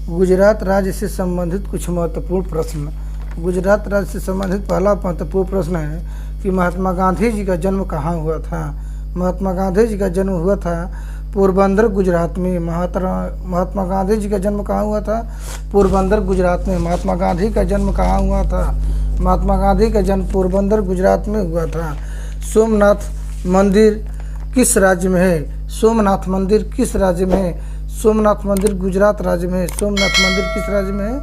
गुजरात राज्य से संबंधित कुछ महत्वपूर्ण प्रश्न। गुजरात राज्य से संबंधित पहला महत्वपूर्ण प्रश्न है कि महात्मा गांधी जी का जन्म कहाँ हुआ था। महात्मा गांधी जी का जन्म हुआ था पोरबंदर, गुजरात में। महात्मा गांधी जी का जन्म कहाँ हुआ था? पोरबंदर, गुजरात में। महात्मा गांधी का जन्म कहाँ हुआ था? महात्मा गांधी का जन्म पोरबंदर, गुजरात में हुआ था। सोमनाथ मंदिर किस राज्य में है? सोमनाथ मंदिर किस राज्य में है? सोमनाथ मंदिर गुजरात राज्य में है। सोमनाथ मंदिर किस राज्य में है?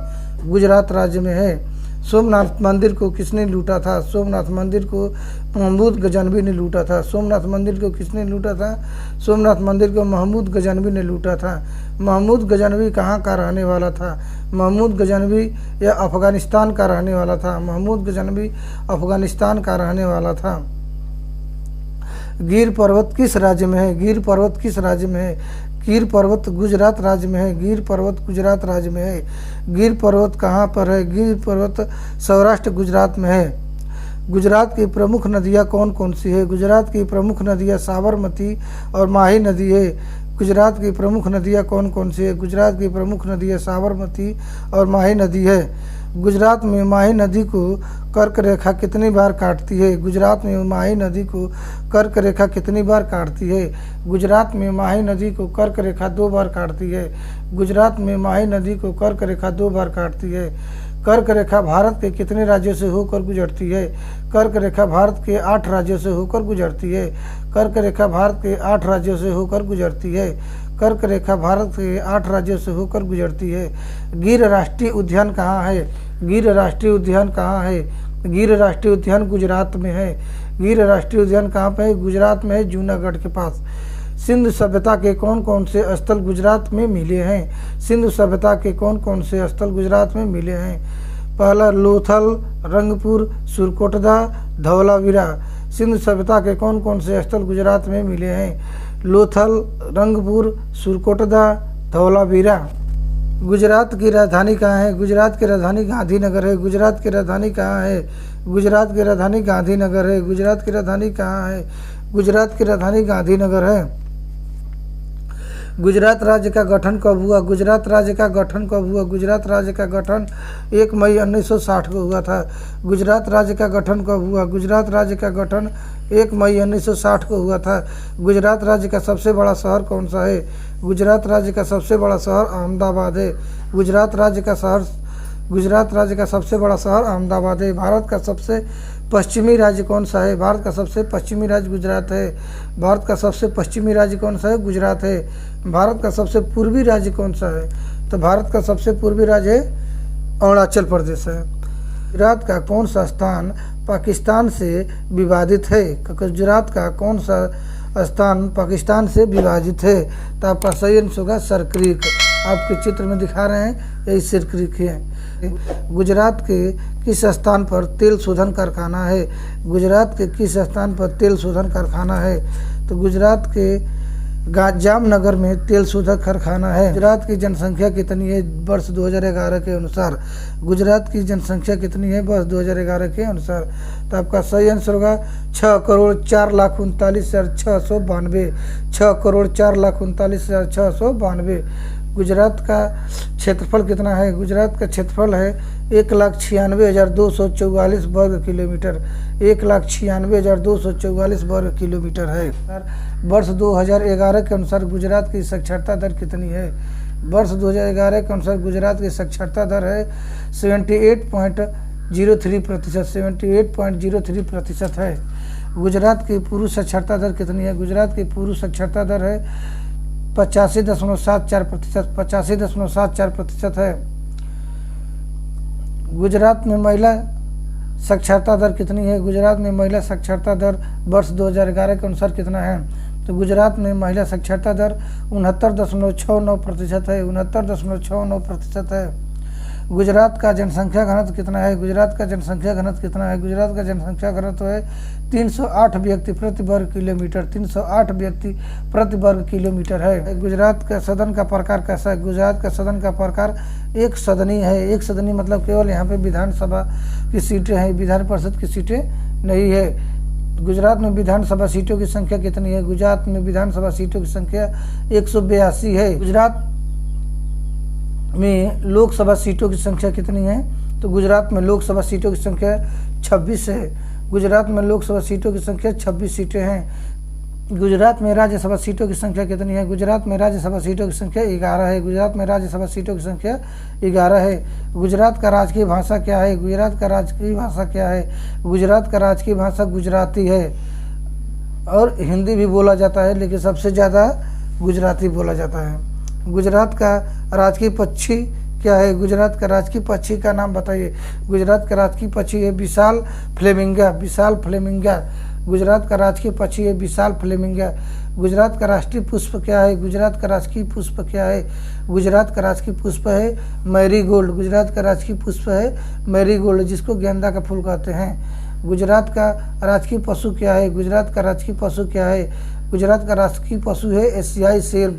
गुजरात राज्य में है। सोमनाथ मंदिर को किसने लूटा था? सोमनाथ मंदिर को महमूद गजनवी ने लूटा था। सोमनाथ मंदिर को किसने लूटा था? सोमनाथ मंदिर को महमूद गजनवी ने लूटा था। महमूद गजनवी कहाँ का रहने वाला था? महमूद गजनवी यह अफगानिस्तान का रहने वाला था। महमूद गजनवी अफगानिस्तान का रहने वाला था। गिर पर्वत किस राज्य में है? गिर पर्वत किस राज्य में है? गिर पर्वत गुजरात राज्य में है। गिर पर्वत गुजरात राज्य में है। गिर पर्वत कहाँ पर है? गिर पर्वत सौराष्ट्र गुजरात में है। गुजरात की प्रमुख नदियाँ कौन कौन सी है? गुजरात की प्रमुख नदियाँ साबरमती और माही नदी है। गुजरात की प्रमुख नदियाँ कौन कौन सी है? गुजरात की प्रमुख नदियाँ साबरमती और माही नदी है। गुजरात में माही नदी को कर्क रेखा कितनी बार काटती है? गुजरात में माही नदी को कर्क रेखा कितनी बार काटती है? गुजरात में माही नदी को कर्क रेखा 2 बार काटती है। गुजरात में माही नदी को कर्क रेखा 2 बार काटती है। कर्क रेखा भारत के कितने राज्यों से होकर गुजरती है? कर्क रेखा भारत के 8 राज्यों से होकर गुजरती है। कर्क रेखा भारत के 8 राज्यों से होकर गुजरती है। कर्क रेखा भारत के 8 राज्यों से होकर गुजरती है। गिर राष्ट्रीय उद्यान कहाँ है? गिर राष्ट्रीय उद्यान कहाँ है? गिर राष्ट्रीय उद्यान गुजरात में है। गिर राष्ट्रीय उद्यान कहाँ पे है? गुजरात में है, जूनागढ़ के पास। सिंधु सभ्यता के कौन कौन से स्थल गुजरात में मिले हैं? सिंधु सभ्यता के कौन कौन से स्थल गुजरात में मिले हैं? पहला लोथल, रंगपुर, सुरकोटदा, धौलावीरा। सिंधु सभ्यता के कौन कौन से स्थल गुजरात में मिले हैं? लोथल, रंगपुर, सुरकोटदा, धौलावीरा। गुजरात की राजधानी कहाँ है? गुजरात की राजधानी गांधीनगर है। गुजरात की राजधानी कहाँ है? गुजरात की राजधानी गांधीनगर है। गुजरात की राजधानी कहाँ है? गुजरात की राजधानी गांधीनगर है। गुजरात राज्य का गठन कब हुआ? गुजरात राज्य का गठन कब हुआ? गुजरात राज्य का गठन 1 मई 1960 को हुआ था। गुजरात राज्य का गठन कब हुआ? गुजरात राज्य का गठन 1 मई 1960 को हुआ था। गुजरात राज्य का सबसे बड़ा शहर कौन सा है? गुजरात राज्य का सबसे बड़ा शहर अहमदाबाद है। गुजरात राज्य का सबसे बड़ा शहर अहमदाबाद है। भारत का सबसे पश्चिमी राज्य कौन सा है? भारत का सबसे पश्चिमी राज्य गुजरात है। भारत का सबसे पश्चिमी राज्य कौन सा है? गुजरात है। भारत का सबसे पूर्वी राज्य कौन सा है? तो भारत का सबसे पूर्वी राज्य है अरुणाचल प्रदेश है। गुजरात का कौन सा स्थान पाकिस्तान से विवादित है? गुजरात का कौन सा स्थान पाकिस्तान से विभाजित है? तो आपका सही आंसर होगा सर क्रीक। आपके चित्र में दिखा रहे हैं, यही सर क्रीक है। गुजरात के किस स्थान पर तेल शोधन कारखाना है? गुजरात के किस स्थान पर तेल शोधन कारखाना है? तो गुजरात के जामनगर में तेल शोधक कारखाना है। गुजरात की जनसंख्या कितनी है वर्ष 2011 के अनुसार? गुजरात की जनसंख्या कितनी है वर्ष 2011 के अनुसार? तो आपका सही आंसर होगा 6,04,39,692। 6,04,39,692। गुजरात का क्षेत्रफल कितना है? गुजरात का क्षेत्रफल है 1,96,244 वर्ग किलोमीटर। 1,96,244 वर्ग किलोमीटर है। वर्ष 2011 के अनुसार गुजरात की साक्षरता दर कितनी है? वर्ष 2011 के अनुसार गुजरात की साक्षरता दर है 78.03%। 78.03% है। गुजरात की पुरुष साक्षरता दर कितनी है? गुजरात की पुरुष साक्षरता दर है 85.74%। 85.74% है। गुजरात में महिला साक्षरता दर कितनी है? गुजरात में महिला साक्षरता दर वर्ष 2011 के अनुसार कितना है? तो गुजरात में महिला साक्षरता दर 69.69% है। 69.69% है। गुजरात का जनसंख्या घनत्व कितना है? गुजरात का जनसंख्या घनत्व कितना है? गुजरात का जनसंख्या घनत्व है 308 व्यक्ति प्रति वर्ग किलोमीटर। 308 व्यक्ति प्रति वर्ग किलोमीटर है। गुजरात का सदन का प्रकार कैसा है? गुजरात का सदन का प्रकार एक सदनी है। एक सदनी मतलब केवल यहाँ पे विधानसभा की सीटें हैं, विधान परिषद की सीटें नहीं है। गुजरात में विधानसभा सीटों की संख्या कितनी है? गुजरात में विधानसभा सीटों की संख्या 182 है। गुजरात में लोकसभा सीटों की संख्या कितनी है? तो गुजरात में लोकसभा सीटों की संख्या 26 है। गुजरात में लोकसभा सीटों की संख्या 26 सीटें हैं। गुजरात में राज्यसभा सीटों की संख्या कितनी है? गुजरात में राज्यसभा सीटों की संख्या 11 है। गुजरात में राज्यसभा सीटों की संख्या 11 है। गुजरात का राजकीय भाषा क्या है? गुजरात का राजकीय भाषा क्या है? गुजरात का राजकीय भाषा गुजराती है और हिंदी भी बोला जाता है, लेकिन सबसे ज़्यादा गुजराती बोला जाता है। गुजरात का राजकीय पक्षी क्या है? गुजरात का राजकीय पक्षी का नाम बताइए। गुजरात का राजकीय पक्षी है विशाल फ्लेमिंगा। विशाल फ्लेमिंगा गुजरात का राजकीय पक्षी है विशाल फ्लेमिंगा। गुजरात का राष्ट्रीय पुष्प क्या है? गुजरात का राजकीय पुष्प क्या है? गुजरात का राजकीय पुष्प है मैरीगोल्ड। गुजरात का राजकीय पुष्प है मैरीगोल्ड, जिसको गेंदा का फूल कहते हैं। गुजरात का राजकीय पशु क्या है? गुजरात का राजकीय पशु क्या है? गुजरात का राजकीय पशु है एशियाई शेर।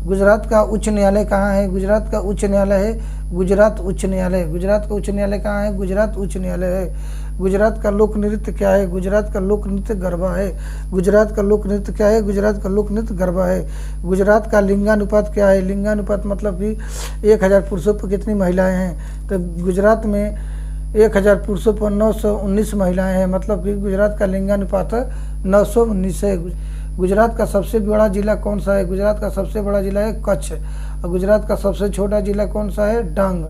गुजरात का उच्च न्यायालय कहाँ है? गुजरात का उच्च न्यायालय है गुजरात उच्च न्यायालय। गुजरात का उच्च न्यायालय कहाँ है? गुजरात उच्च न्यायालय है। गुजरात का लोक नृत्य क्या है? गुजरात का लोक नृत्य गरबा है। गुजरात का लोक नृत्य क्या है? गुजरात का लोक नृत्य गरबा है। गुजरात का लिंगानुपात क्या है? लिंगानुपात मतलब कि 1000 पुरुषों पर कितनी महिलाएं हैं? तो गुजरात में 1000 पुरुषों पर 919 महिलाएं हैं, मतलब कि गुजरात का लिंगानुपात 919 है। गुजरात का सबसे बड़ा जिला कौन सा है? गुजरात का सबसे बड़ा जिला है कच्छ और गुजरात का सबसे छोटा जिला कौन सा है? डांग।